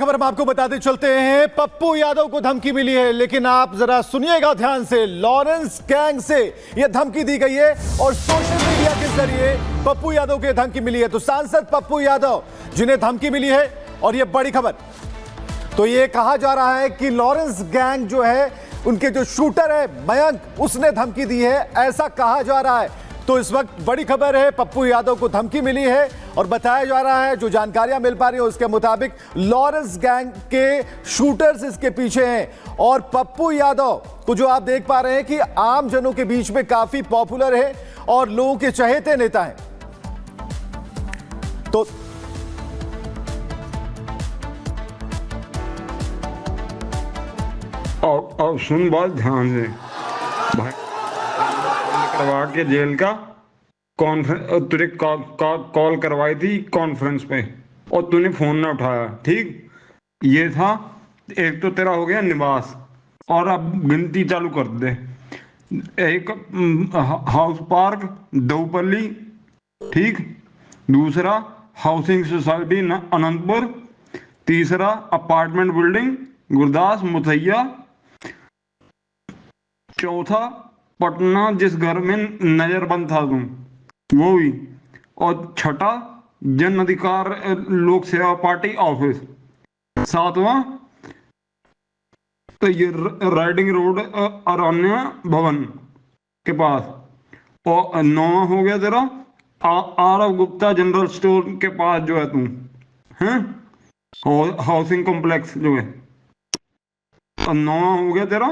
खबर हम आपको बताते चलते हैं। पप्पू यादव को धमकी मिली है, लेकिन आप जरा सुनिएगा ध्यान से। लॉरेंस गैंग से यह धमकी दी गई है और सोशल मीडिया के जरिए पप्पू यादव को धमकी मिली है। तो सांसद पप्पू यादव जिन्हें धमकी मिली है, और यह बड़ी खबर, तो यह कहा जा रहा है कि लॉरेंस गैंग जो है, उनके जो शूटर है मयंक, उसने धमकी दी है, ऐसा कहा जा रहा है। तो इस वक्त बड़ी खबर है, पप्पू यादव को धमकी मिली है और बताया जा रहा है, जो जानकारियां मिल पा रही है उसके मुताबिक लॉरेंस गैंग के शूटर्स इसके पीछे हैं। और पप्पू यादव को जो आप देख पा रहे हैं कि आम जनों के बीच में काफी पॉपुलर है और लोगों के चहेते नेता हैं। तो और सुन बात ध्यान से भाई, करवा के जेल का कॉन्फ्रेंस तुझे कॉल करवाई थी कॉन्फ्रेंस पे, और तूने फोन ना उठाया। ठीक, ये था। एक तो तेरा हो गया निवास, और अब गिनती चालू कर दे। एक हाउस पार्क दऊपल्ली, ठीक। दूसरा हाउसिंग सोसाइटी अनंतपुर। तीसरा अपार्टमेंट बिल्डिंग गुरदास मुथैया। चौथा पटना जिस घर में नजरबंद था तुम, वो भी। और छठा जन अधिकार लोक सेवा पार्टी ऑफिस। सातवां तो ये राइडिंग रोड अरण्य भवन के पास। और नौवां हो गया तेरा आरव गुप्ता जनरल स्टोर के पास जो है तुम, हैं, हाउसिंग कॉम्प्लेक्स जो है। और नौवां हो गया तेरा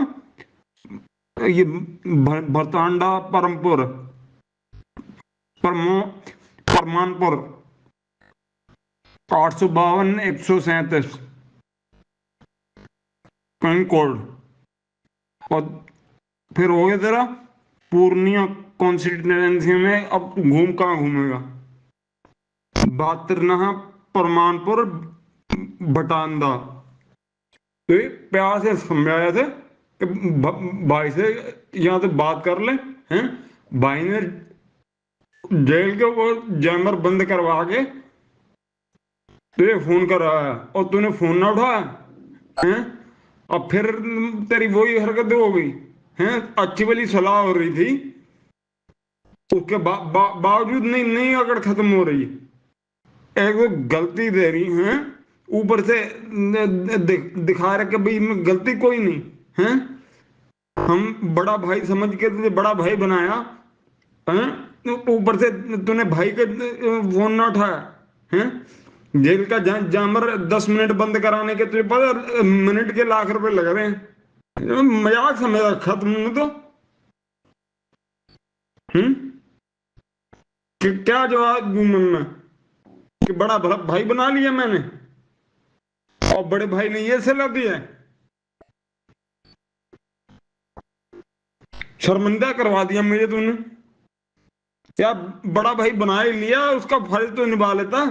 ये भरतांडा परमपुर परमानपुर 852-137 पिन कोड। और फिर हो गया तेरा पूर्णिया कॉन्स्टिट्यूएंसी में। अब कहाँ घूमेगा? 72 परमानपुर भटांडा। तो प्यार से समझाया थे कि भाई से यहाँ से बात कर ले, हैं। भाई ने जेल के वो जैमर बंद करवा के तुझे फोन कर रहा है, और तूने फोन ना उठाया, हैं। और फिर तेरी वही हरकत हो गई, हैं। अच्छी वाली सलाह हो रही थी, उसके बावजूद नहीं अगर खत्म हो रही। एक तो गलती दे रही हैं, ऊपर से दिखा रहे कि भाई में गलती कोई नहीं है। हम बड़ा भाई समझ के तुझे बड़ा भाई बनाया, हैं। ऊपर से तूने भाई के फोन ना उठाया, हैं। जेल का जामर 10 मिनट बंद कराने के तुझे पता मिनट के लाख रुपए लग रहे हैं। मजाक समझा खत्म तो, कि क्या जवाब दूं मैं कि बड़ा भाई बना लिया मैंने, और बड़े भाई ने ये सलाह दी है। शर्मिंदा करवा दिया मुझे तूने। या बड़ा भाई बना ही लिया, उसका फर्ज तो निभा लेता।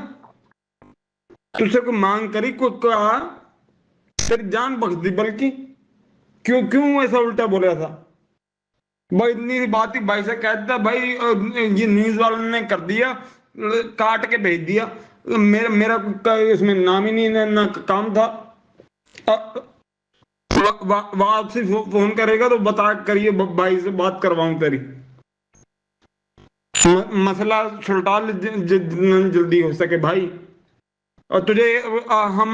तुझसे कोई मांग करी, कोई कहा, तेरी जान बख्श दी। बल्कि क्यों ऐसा उल्टा बोला था भाई? इतनी बात ही भाई से कहता, भाई ये न्यूज वालों ने कर दिया, काट के भेज दिया। मेरा इसमें नाम ही नहीं, ना काम था। आपसे फोन करेगा तो बता करिए, भाई से बात करवाऊं तेरी। मसला सुलटा जितना जल्दी हो सके भाई। और तुझे हम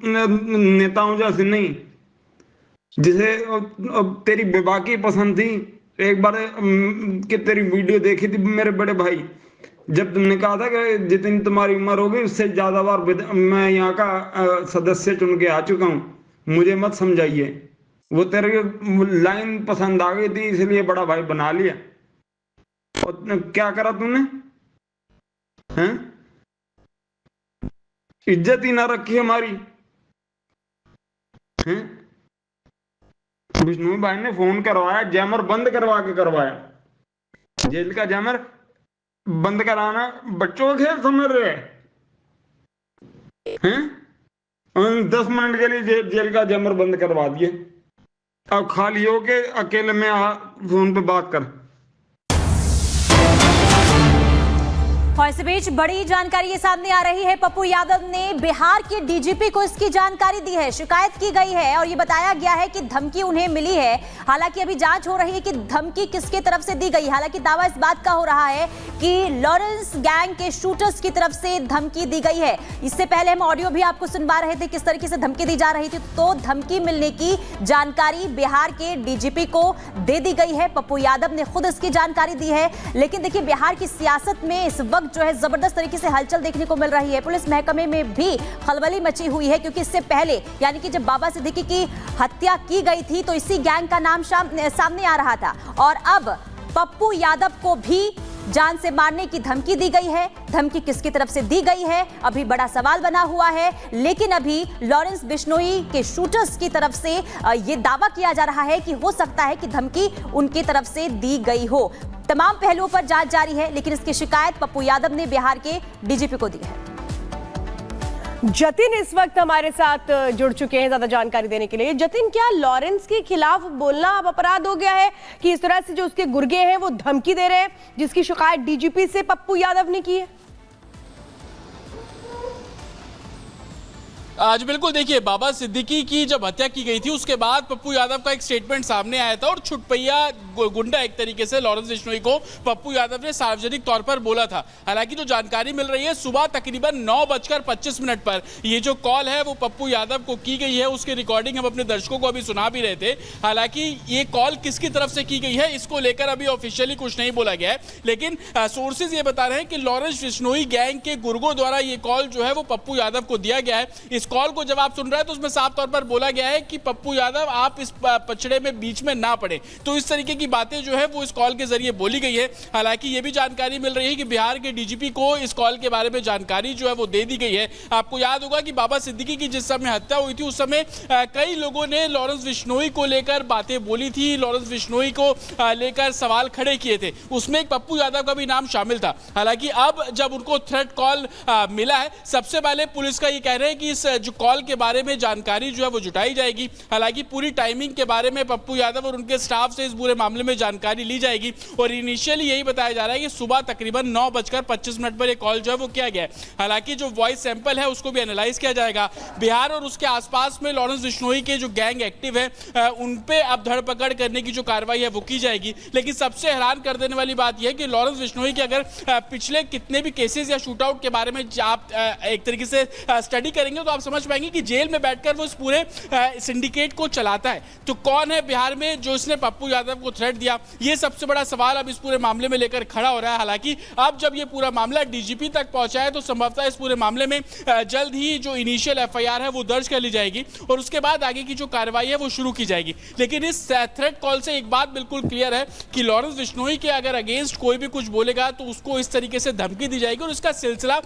नेताओं जैसे नहीं, जिसे तेरी बेबाकी पसंद थी। एक बार कि तेरी वीडियो देखी थी मेरे बड़े भाई, जब तुमने कहा था कि जितनी तुम्हारी उम्र होगी उससे ज्यादा बार मैं यहाँ का सदस्य चुन के आ चुका हूँ, मुझे मत समझाइए। वो तेरे लाइन पसंद आ गई थी, इसलिए बड़ा भाई बना लिया। और क्या करा तूने, हैं? इज्जत ही ना रखी हमारी, हैं? विष्णु भाई ने फोन करवाया, जैमर बंद करवा के करवाया। जेल का जैमर बंद कराना बच्चों का खेल समझ रहे हैं? 10 मिनट के लिए जेल का जैमर बंद करवा दिए। अब खाली हो के अकेले में फोन पे बात कर। और इस बीच बड़ी जानकारी ये सामने आ रही है। पप्पू यादव ने बिहार के डीजीपी को इसकी जानकारी दी है, शिकायत की गई है और ये बताया गया है कि धमकी उन्हें मिली है। हालांकि अभी जांच हो रही है कि धमकी किसके तरफ से दी गई। हालांकि दावा इस बात का हो रहा है कि लॉरेंस गैंग के शूटर्स की तरफ से धमकी दी गई है। इससे पहले हम ऑडियो भी आपको सुनवा रहे थे किस तरीके से धमकी दी जा रही थी। तो धमकी मिलने की जानकारी बिहार के डीजीपी को दे दी गई है। पप्पू यादव ने खुद इसकी जानकारी दी है। लेकिन देखिए, बिहार की सियासत में इस वक्त जो है जबरदस्त तरीके से हलचल देखने को मिल रही है। पुलिस महकमे में भी खलबली मची हुई है, क्योंकि इससे पहले यानी कि जब बाबा सिद्दीकी की हत्या की गई थी तो इसी गैंग का नाम सामने आ रहा था और अब पप्पू यादव को भी जान से मारने की धमकी दी गई है। धमकी किसकी तरफ से दी गई है अभी बड़ा सवाल बना हुआ है। लेकिन अभी लॉरेंस बिश्नोई के शूटर्स की तरफ से यह दावा किया जा रहा है कि हो सकता है कि धमकी उनकी तरफ से दी गई हो। तमाम पहलुओं पर जांच जारी है, लेकिन इसकी शिकायत पप्पू यादव ने बिहार के डीजीपी को दी है। जतिन इस वक्त हमारे साथ जुड़ चुके हैं ज्यादा जानकारी देने के लिए। जतिन, क्या लॉरेंस के खिलाफ बोलना अब अपराध हो गया है कि इस तरह से जो उसके गुर्गे हैं वो धमकी दे रहे हैं, जिसकी शिकायत डीजीपी से पप्पू यादव ने की है? आज बिल्कुल देखिए, बाबा सिद्दीकी की जब हत्या की गई थी उसके बाद पप्पू यादव का एक स्टेटमेंट सामने आया था और छुटपैया गुंडा एक तरीके से लॉरेंस बिश्नोई को पप्पू यादव ने सार्वजनिक तौर पर बोला था। हालांकि जो जानकारी मिल रही है, सुबह तकरीबन 9:25 पर ये जो कॉल है वो पप्पू यादव को की गई है। उसकी रिकॉर्डिंग हम अपने दर्शकों को अभी सुना भी रहे थे। हालांकि ये कॉल किसकी तरफ से की गई है इसको लेकर अभी ऑफिशियली कुछ नहीं बोला गया है, लेकिन सोर्सेज ये बता रहे हैं कि लॉरेंस बिश्नोई गैंग के गुर्गों द्वारा ये कॉल जो है वो पप्पू यादव को दिया गया है। इस कॉल को जब आप सुन रहे हैं तो उसमें साफ तौर पर बोला गया है कि पप्पू यादव आप इस पचड़े में बीच में ना पड़े। तो इस तरीके की बातें जो है वो इस कॉल के जरिए बोली गई है। हालांकि ये भी जानकारी मिल रही है कि बिहार के डीजीपी को इस कॉल के बारे में जानकारी जो है वो दे दी गई है। आपको याद होगा कि बाबा सिद्दीकी की जिस समय हत्या हुई थी उस समय कई लोगों ने लॉरेंस बिश्नोई को लेकर बातें बोली थी, लॉरेंस बिश्नोई को लेकर सवाल खड़े किए थे। उसमें एक पप्पू यादव का भी नाम शामिल था। हालांकि अब जब उनको थ्रेट कॉल मिला है, सबसे पहले पुलिस का ये कह रहे हैं कि इस जो कॉल के बारे में जानकारी जो है वो जुटाई जाएगी। हालांकि पूरी टाइमिंग के बारे में पप्पू यादव और उनके स्टाफ से इस पूरे मामले में जानकारी ली जाएगी और इनिशियली यही बताया जा रहा है कि सुबह तकरीबन 9:25 पर एक कॉल जो है वो किया गया है। हालांकि जो वॉइस सैंपल है उसको भी एनालाइज किया जाएगा। बिहार और उसके आसपास में लॉरेंस बिश्नोई के जो गैंग एक्टिव है उन पे अब धरपकड़ करने की जो कार्रवाई है वो की जाएगी। लेकिन सबसे हैरान कर देने वाली बात यह है कि लॉरेंस बिश्नोई के अगर पिछले कितने भी केसेस या शूटआउट के बारे में आप एक तरीके से स्टडी करेंगे तो आप समझ पाएंगे कि जेल में बैठकर वो इस पूरे सिंडिकेट को चलाता है। तो कौन है बिहार में जो इसने पप्पू यादव को थ्रेट दिया, ये सबसे बड़ा सवाल अब इस पूरे मामले में लेकर खड़ा हो रहा है। हालांकि अब जब ये पूरा मामला डीजीपी तक पहुंचा है तो संभवतः इस पूरे मामले में जल्द ही जो इनिशियल एफआईआर है वो दर्ज कर ली जाएगी और उसके बाद आगे की जो कार्रवाई है वो शुरू की जाएगी। लेकिन इस थ्रेट कॉल से एक बात बिल्कुल क्लियर है कि लॉरेंस बिश्नोई के अगर अगेंस्ट कोई भी कुछ बोलेगा तो उसको इस तरीके से धमकी दी जाएगी और इसका सिलसिला